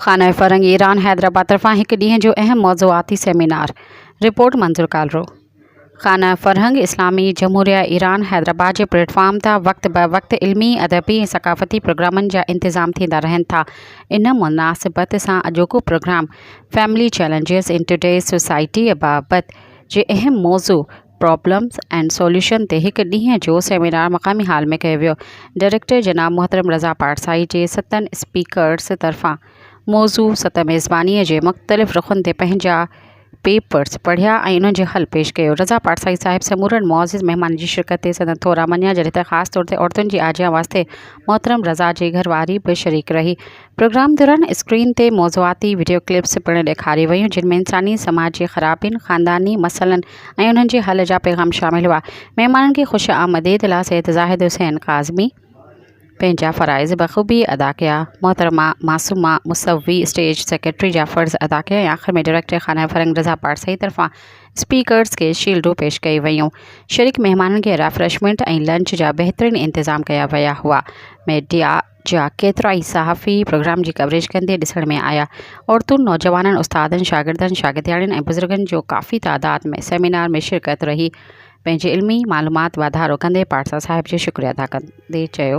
खाना फ़रंग ईरान हैदराबाद तरफ़ां हिकु ॾींहं जो अहम मौज़ूआती सेमिनार। रिपोर्ट मंज़ूर कालरो। खाना फ़रंग इस्लामी जमहूरिया ईरान हैदराबाद जे प्लेटफॉर्म तां वक़्त ब वक़्त इल्मी, अदबी ऐं सक़ाफ़ती प्रोग्रामनि जा इंतज़ाम थींदा रहनि था। इन मुनासिबत सां अॼोको programme family challenges in today's society बाबति जे अहम मौज़ू प्रॉब्लम्स एंड सॉल्यूशन ते हिकु ॾींहं जो सेमिनार मक़ामी हाल में कयो वियो। डायरेक्टर जनाब मोहतरम रज़ा पारसाई जे 7 स्पीकर्स तरफ़ां मौज़ू 7 मेज़बानीअ जे मुख़्तलिफ़ रुख़नि ते पंहिंजा पेपर्स पढ़िया ऐं उन्हनि जो हल पेश कयो। रज़ा पारसाई साहिब समूरनि मुअज़्ज़िज़ महिमान जी शिरकत ते सदन थोरा मञिया, जॾहिं त ख़ासि तौर ते औरतुनि जी आजियां वास्ते मोहतरम रज़ा जी घरवारी बि शरीक रही। प्रोग्राम दौरान स्क्रीन ते मौज़ूआती वीडियो क्लिप्स पिणु ॾेखारी वयूं, जिन में इंसानी समाज जी ख़राबियुनि, ख़ानदानी मसइलनि ऐं उन्हनि जे हल जा पैगाम शामिल हुआ। महिमाननि खे ख़ुशि आमदीद लाइ सैयद ज़ाहिद हुसैन काज़मी पंहिंजा फ़राइज़ बख़ूबी अदा कया। मोहतरमा मासूमा मुसवी स्टेज सेक्रेटरी जा फ़र्ज़ अदा कया ऐं आख़िर में डायरेक्टर खाना फ़रंग रज़ा पारसाई तरफ़ां स्पीकर्स के शील्डूं पेश कई वयूं। शरीक महिमाननि खे रिफ्रेशमेंट ऐं लंच जा बहितरीन इंतज़ाम कया विया हुआ। मीडिया जा केतिरा ई सहाफ़ी प्रोग्राम जी कवरेज कंदे ॾिसण में आया। औरतुनि, नौजवाननि, उस्तादनि, शागिर्दनि, शागिर्दियाणियुनि ऐं बुज़ुर्गनि जो काफ़ी तादाद में सेमिनार में शिरकत रही। पंहिंजे इल्मी मालूमात वाधारो कंदे पारसा साहिब जो शुक्रिया अदा कंदे चयो